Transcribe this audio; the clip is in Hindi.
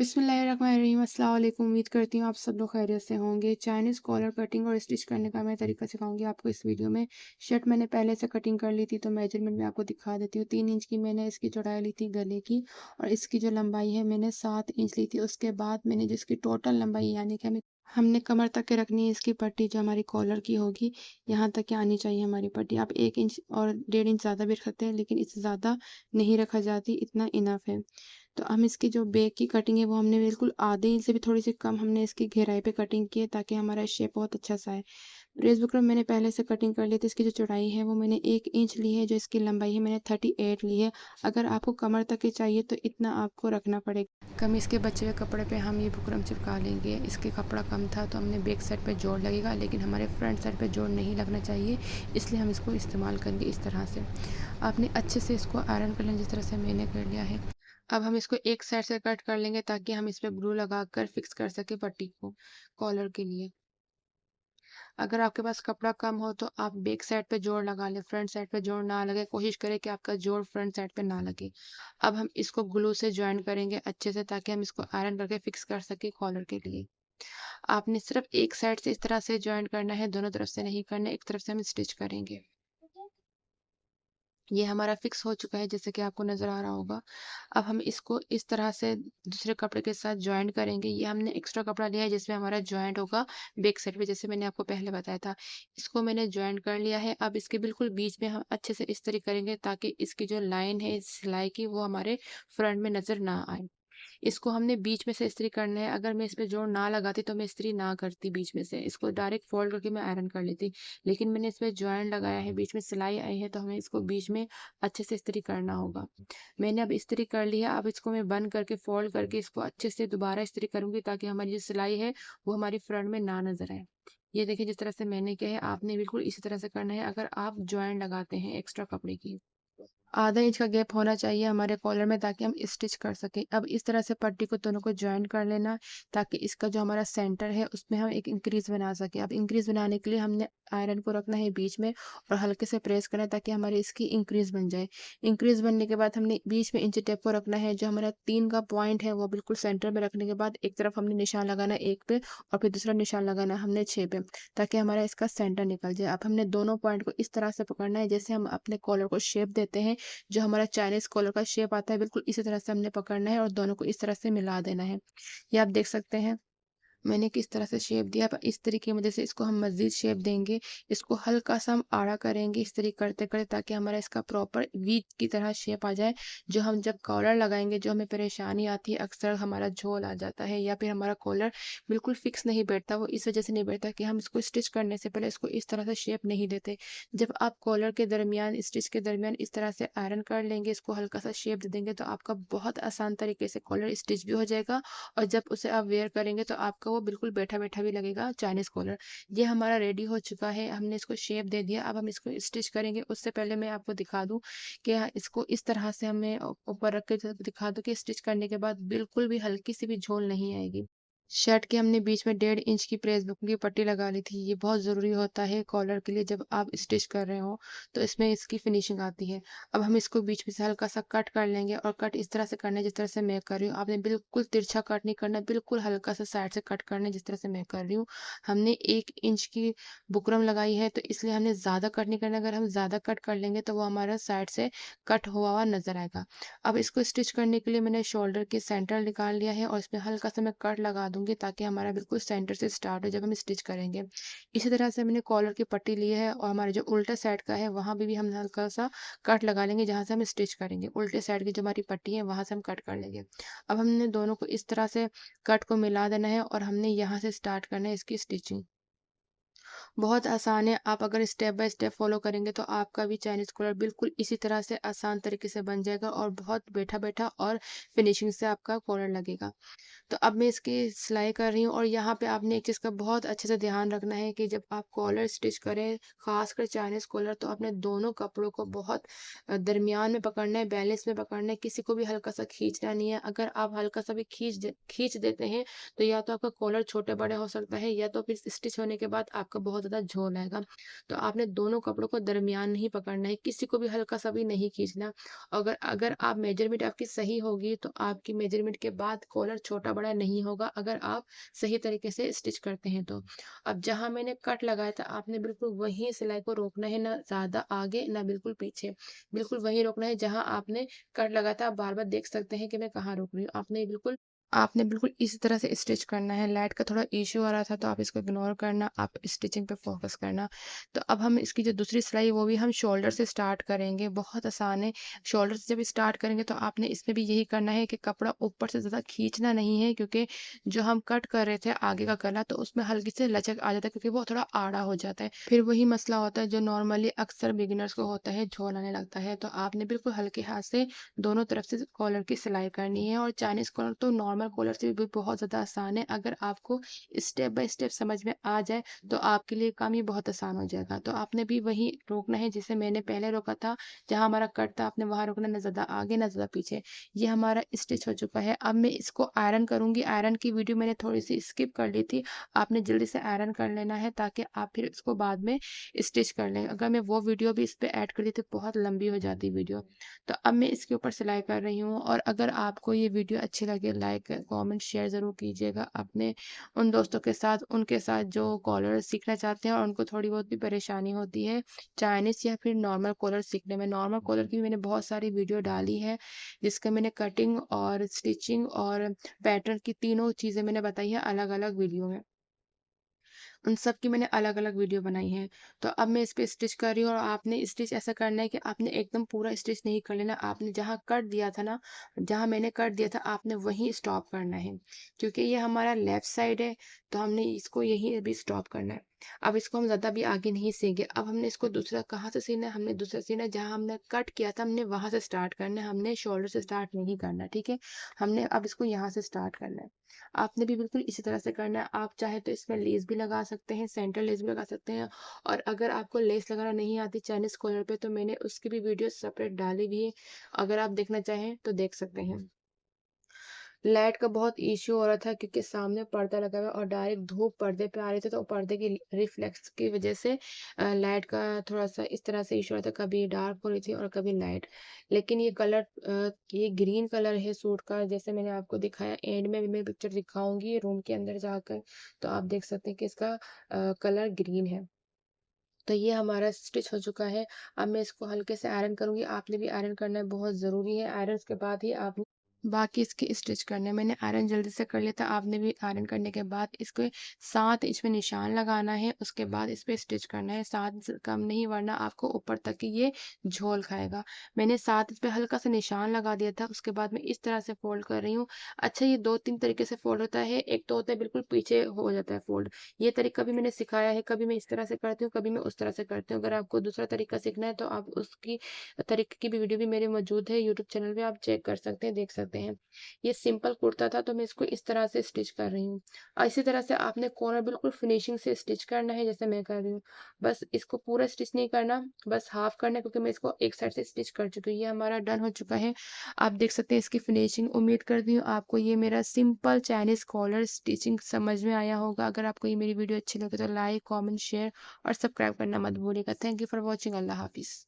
बिस्मिल्लाहिर्रहमानिर्रहीम। अस्सलाम वालेकुम। उम्मीद करती हूँ आप सब लोग खैरियत से होंगे। चाइनीज़ कॉलर कटिंग और स्टिच करने का मैं तरीका सिखाऊंगी आपको इस वीडियो में। शर्ट मैंने पहले से कटिंग कर ली थी, तो मेजरमेंट में आपको दिखा देती हूँ। 3 इंच की मैंने इसकी चौड़ाई ली थी गले की, और इसकी जो लंबाई है मैंने 7 इंच ली थी। उसके बाद मैंने जो इसकी टोटल लंबाई, यानी कि हमने कमर तक के रखनी है इसकी पट्टी, जो हमारी कॉलर की होगी यहाँ तक की आनी चाहिए हमारी पट्टी। आप 1 इंच और 1.5 इंच ज़्यादा भी रख सकते हैं, लेकिन इससे ज़्यादा नहीं रखा जाती, इतना इनफ है। तो हम इसकी जो बैक की कटिंग है वो हमने बिल्कुल आधे इंच से भी थोड़ी सी कम हमने इसकी गहराई पे कटिंग की है, ताकि हमारा शेप बहुत अच्छा सा है। रेस बुकरम मैंने पहले से कटिंग कर ली थी। इसकी जो चौड़ाई है वो मैंने 1 इंच ली है, जो इसकी लंबाई है मैंने 38 ली है। अगर आपको कमर तक की चाहिए तो इतना आपको रखना पड़ेगा। कमीज़ के बचे हुए कपड़े पे हम ये बुकरम चिपका लेंगे। इसके कपड़ा कम था तो हमने बैक साइड पे जोड़ लगेगा, लेकिन हमारे फ्रंट साइड पे जोड़ नहीं लगना चाहिए, इसलिए हम इसको इस्तेमाल करेंगे इस तरह से। आपने अच्छे से इसको आयरन कर लेना, जिस तरह से मैंने कर लिया है। अब हम इसको एक साइड से कट कर लेंगे, ताकि हम इस पे ग्लू लगाकर फिक्स कर सके पट्टी को कॉलर के लिए। अगर आपके पास कपड़ा कम हो तो आप बैक साइड पे जोड़ लगा लें, फ्रंट साइड पे जोड़ ना लगे। कोशिश करें कि आपका जोड़ फ्रंट साइड पे ना लगे। अब हम इसको ग्लू से जॉइन करेंगे अच्छे से, ताकि हम इसको आयरन करके फिक्स कर सके कॉलर के लिए। आपने सिर्फ एक साइड से इस तरह से जॉइन करना है, दोनों तरफ से नहीं करना है। एक तरफ से हम स्टिच करेंगे। ये हमारा फिक्स हो चुका है, जैसे कि आपको नज़र आ रहा होगा। अब हम इसको इस तरह से दूसरे कपड़े के साथ जॉइंट करेंगे। ये हमने एक्स्ट्रा कपड़ा लिया है जिसमें हमारा जॉइंट होगा बैक साइड पे, जैसे मैंने आपको पहले बताया था। इसको मैंने जॉइंट कर लिया है। अब इसके बिल्कुल बीच में हम अच्छे से इस्त्री करेंगे, ताकि इसकी जो लाइन है इस सिलाई की, वो हमारे फ्रंट में नज़र ना आए। इसको हमने बीच में से इस्त्री करना है। अगर मैं इस पे जोड़ ना लगाती तो मैं इस्त्री ना करती बीच में से, इसको डायरेक्ट फोल्ड करके मैं आयरन कर लेती। लेकिन मैंने इसमें जॉइंट लगाया है, बीच में सिलाई आई है, तो हमें इसको बीच में अच्छे से इस्त्री करना होगा। मैंने अब इस्त्री कर लिया। अब इसको मैं बंद करके फोल्ड करके इसको अच्छे से दोबारा इस्त्री करूंगी, ताकि हमारी जो सिलाई है वो हमारी फ्रंट में ना नजर आए। ये देखिए, जिस तरह से मैंने किया है, आपने बिल्कुल इसी तरह से करना है अगर आप जॉइंट लगाते हैं एक्स्ट्रा कपड़े की। आधा इंच का गैप होना चाहिए हमारे कॉलर में, ताकि हम स्टिच कर सकें। अब इस तरह से पट्टी को दोनों को जॉइन कर लेना, ताकि इसका जो हमारा सेंटर है उसमें हम एक इंक्रीज बना सकें। अब इंक्रीज बनाने के लिए हमने आयरन को रखना है बीच में, और हल्के से प्रेस करना है, ताकि हमारी इसकी इंक्रीज बन जाए। इंक्रीज बनने के बाद हमने बीच में इंची टेप को रखना है। जो हमारा 3 का पॉइंट है वो बिल्कुल सेंटर में रखने के बाद एक तरफ हमने निशान लगाना है 1 पे, और फिर दूसरा निशान लगाना है हमने 6 पे, ताकि हमारा इसका सेंटर निकल जाए। अब हमने दोनों पॉइंट को इस तरह से पकड़ना है जैसे हम अपने कॉलर को शेप देते हैं। जो हमारा चाइनीज़ कॉलर का शेप आता है, बिल्कुल इसी तरह से हमने पकड़ना है, और दोनों को इस तरह से मिला देना है। ये आप देख सकते हैं मैंने किस तरह से शेप दिया। अब इस तरीके की वजह से इसको हम मज़ीद शेप देंगे। इसको हल्का-सा हम आड़ा करेंगे इस तरीके करते-करते, ताकि हमारा इसका प्रॉपर वी की तरह शेप आ जाए। जो हम जब कॉलर लगाएँगे, जो हमें परेशानी आती है, अक्सर हमारा झोल आ जाता है, या फिर हमारा कॉलर बिल्कुल फिक्स नहीं बैठता। वो इस वजह से नहीं बैठता कि हम इसको स्टिच करने से पहले इसको इस तरह से शेप नहीं देते। जब आप कॉलर के दरमियान, स्टिच के दरमियान इस तरह से आयरन कर लेंगे, इसको हल्का-सा शेप दे देंगे, तो आपका बहुत आसान तरीके से कॉलर स्टिच भी हो जाएगा। और जब उसे आप वेयर करेंगे तो आपका वो बिल्कुल बैठा-बैठा भी लगेगा चाइनीज़ कॉलर। ये हमारा रेडी हो चुका है, हमने इसको शेप दे दिया। अब हम इसको स्टिच करेंगे। उससे पहले मैं आपको दिखा दूँ कि इसको इस तरह से हमें ऊपर रख के दिखा दूँ कि स्टिच करने के बाद बिल्कुल भी हल्की सी भी झोल नहीं आएगी। शर्ट के हमने बीच में 1.5 इंच की प्रेस बुकिंग की पट्टी लगा ली थी। ये बहुत ज़रूरी होता है कॉलर के लिए, जब आप स्टिच कर रहे हो तो इसमें इसकी फिनिशिंग आती है। अब हम इसको बीच में से हल्का सा कट कर लेंगे, और कट इस तरह से करना है जिस तरह से मैं कर रही हूँ। आपने बिल्कुल तिरछा कट नहीं करना, बिल्कुल हल्का सा साइड से कट करना है जिस तरह से मैं कर रही हूँ। हमने 1 इंच की बुकरम लगाई है, तो इसलिए हमने ज़्यादा कट नहीं करना। अगर हम ज़्यादा कट कर लेंगे तो वो हमारा साइड से कट हुआ हुआ नज़र आएगा। अब इसको स्टिच करने के लिए मैंने शोल्डर के सेंटर निकाल लिया है, और इसमें हल्का सा मैं कट लगा दूंगी, ताकि हमारा बिल्कुल सेंटर से स्टार्ट हो जब हम स्टिच करेंगे। इसी तरह से मैंने कॉलर की पट्टी ली है, और हमारे जो उल्टा साइड का है वहां भी हम हल्का सा कट लगा लेंगे, जहां से हम स्टिच करेंगे। उल्टे साइड की जो हमारी पट्टी है वहां से हम कट कर लेंगे। अब हमने दोनों को इस तरह से कट को मिला देना है, और हमने यहाँ से स्टार्ट करना है इसकी स्टिचिंग। बहुत आसान है। आप अगर स्टेप बाय स्टेप फॉलो करेंगे तो आपका भी चाइनीज़ कॉलर बिल्कुल इसी तरह से आसान तरीके से बन जाएगा, और बहुत बैठा-बैठा और फिनिशिंग से आपका कॉलर लगेगा। तो अब मैं इसकी सिलाई कर रही हूँ, और यहाँ पे आपने एक चीज़ का बहुत अच्छे से ध्यान रखना है कि जब आप कॉलर स्टिच करें, खासकर चाइनीज़ कॉलर, तो आपने दोनों कपड़ों को बहुत दरमियान में पकड़ना है, बैलेंस में पकड़ना है। किसी को भी हल्का सा खींचना नहीं है। अगर आप हल्का सा भी खींच देते हैं, तो या तो आपका कॉलर छोटे बड़े हो सकता है, या तो फिर स्टिच होने के बाद आपका बहुत बहुत ज़्यादा झोल आएगा। तो आपने दोनों कपड़ों को दरमियान नहीं पकड़ना है, किसी को भी हल्का-सा भी नहीं खींचना। अगर अगर आप मेजरमेंट आपकी सही होगी, तो आपकी मेजरमेंट के बाद कॉलर छोटा-बड़ा नहीं होगा, अगर आप सही तरीके से स्टिच करते हैं तो। अब जहाँ मैंने कट लगाया था, आपने बिल्कुल वहीं सिलाई को रोकना है, ना ज़्यादा आगे, ना बिल्कुल पीछे। बिल्कुल वहीं रोकना है जहाँ आपने कट लगाया था। आप बार-बार देख सकते हैं कि मैं कहाँ रोक रही हूँ। आपने बिल्कुल इसी तरह से स्टिच करना है। लाइट का थोड़ा इश्यू आ रहा था, तो आप इसको इग्नोर करना, आप स्टिचिंग पे फ़ोकस करना। तो अब हम इसकी जो दूसरी सिलाई है, वो भी हम शोल्डर से स्टार्ट करेंगे, बहुत आसान है। शोल्डर से जब स्टार्ट करेंगे, तो आपने इसमें भी यही करना है कि कपड़ा ऊपर से ज़्यादा खींचना नहीं है, क्योंकि जो हम कट कर रहे थे आगे का गला, तो उसमें हल्की सी लचक आ जाता है, क्योंकि वो थोड़ा आड़ा हो जाता है। फिर वही मसला होता है जो नॉर्मली अक्सर बिगिनर्स को होता है, झोल आने लगता है। तो आपने बिल्कुल हल्के हाथ से दोनों तरफ से कॉलर की सिलाई करनी है। और चाइनीज़ कॉलर तो नॉर्मल कॉलर से भी बहुत ज़्यादा आसान है। अगर आपको स्टेप बाय स्टेप समझ में आ जाए, तो आपके लिए काम ये बहुत आसान हो जाएगा। तो आपने भी वही रोकना है जिसे मैंने पहले रोका था, जहाँ हमारा कट था आपने वहाँ रोकना, ना ज़्यादा आगे ना ज़्यादा पीछे। ये हमारा स्टिच हो चुका है। अब मैं इसको आयरन करूँगी। आयरन की वीडियो मैंने थोड़ी-सी स्किप कर ली थी। आपने जल्दी से आयरन कर लेना है, ताकि आप फिर इसको बाद में स्टिच कर लें। अगर मैं वो वीडियो भी इस पे ऐड कर देती, तो बहुत लंबी हो जाती वीडियो। तो अब मैं इसके ऊपर सिलाई कर रही हूँ। और अगर आपको ये वीडियो अच्छी लगे, लाइक कमेंट शेयर ज़रूर कीजिएगा अपने उन दोस्तों के साथ, उनके साथ जो कॉलर सीखना चाहते हैं और उनको थोड़ी बहुत भी परेशानी होती है चाइनीज़ या फिर नॉर्मल कॉलर सीखने में। नॉर्मल कॉलर की भी मैंने बहुत सारी वीडियो डाली है, जिसका मैंने कटिंग और स्टिचिंग और पैटर्न की तीनों चीज़ें मैंने बताई हैं अलग-अलग वीडियो में। उन सब की मैंने अलग-अलग वीडियो बनाई हैं। तो अब मैं इस पे स्टिच कर रही हूँ, और आपने स्टिच ऐसा करना है कि आपने एकदम पूरा स्टिच नहीं कर लेना। आपने जहाँ कट दिया था ना, जहाँ मैंने कट दिया था, आपने वहीं स्टॉप करना है। क्योंकि ये हमारा लेफ्ट साइड है, तो हमने इसको यहीं अभी स्टॉप करना है। अब इसको हम ज़्यादा भी आगे नहीं सिएंगे। अब हमने इसको दूसरा कहाँ से सीना है, हमने दूसरा सीना है जहाँ हमने कट किया था, हमने वहाँ से स्टार्ट करना है। हमने शोल्डर से स्टार्ट नहीं करना, ठीक है? हमने अब इसको यहाँ से स्टार्ट करना है। आपने भी बिल्कुल इसी तरह से करना है। आप चाहे तो इसमें लेस भी लगा सकते हैं, सेंटर लेस भी लगा सकते हैं। और अगर आपको लेस लगाना नहीं आती चाइनीज़ कॉलर पे, तो मैंने उसकी भी वीडियो सेपरेट डाली भी है। अगर आप देखना चाहें तो देख सकते हैं। लाइट का बहुत इश्यू हो रहा था, क्योंकि सामने पर्दा लगा हुआ है और डायरेक्ट धूप पर्दे पे आ रही थी, तो पर्दे की रिफ्लेक्स की वजह से लाइट का थोड़ा-सा इस तरह से इश्यू आ रहा था, कभी डार्क हो रही थी और कभी लाइट। लेकिन ये कलर ये ग्रीन कलर है सूट का, जैसे मैंने आपको दिखाया। एंड में भी मैं पिक्चर दिखाऊँगी रूम के अंदर जाकर, तो आप देख सकते हैं कि इसका कलर ग्रीन है। तो ये हमारा स्टिच हो चुका है। अब मैं इसको हल्के से आयरन करूँगी। आपने भी आयरन करना है, बहुत ज़रूरी है। आयरन के बाद ही आप बाकी इसके स्टिच करने हैं। मैंने आयरन जल्दी से कर लिया था, आपने भी आयरन करने के बाद इसको 7 इंच में निशान लगाना है, उसके बाद इस पे स्टिच करना है। 7 से कम नहीं, वरना आपको ऊपर तक की ये झोल खाएगा। मैंने 7 इंच पे हल्का सा निशान लगा दिया था, उसके बाद मैं इस तरह से फ़ोल्ड कर रही हूँ। अच्छा, ये 2-3 तरीके से फ़ोल्ड होता है। एक तो होता है बिल्कुल पीछे हो जाता है फ़ोल्ड। ये तरीका भी मैंने सिखाया है, कभी मैं इस तरह से करती हूँ, कभी मैं उस तरह से करती हूँ। अगर आपको दूसरा तरीका सीखना है, तो आप उसकी तरीके की भी वीडियो भी मेरी मौजूद है यूट्यूब चैनल पे, आप चेक कर सकते हैं, देख सकते हैं। ये सिंपल कुर्ता था, तो मैं इसको इस तरह से स्टिच कर रही हूँ। और इसी तरह से आपने कॉर्नर बिल्कुल फिनिशिंग से स्टिच करना है, जैसे मैं कर रही हूँ। बस इसको पूरा स्टिच नहीं करना, बस हाफ करना है, क्योंकि मैं इसको एक साइड से स्टिच कर चुकी हूँ। ये हमारा डन हो चुका है। आप देख सकते हैं इसकी फिनिशिंग। उम्मीद करती हूँ आपको ये मेरा सिंपल चाइनीज़ कॉलर स्टिचिंग समझ में आया होगा। अगर आपको ये मेरी वीडियो अच्छी लगे, तो लाइक, कमेंट, शेयर और सब्सक्राइब करना मत भूलिएगा। Thank you for watching. अल्लाह हाफ़िज़।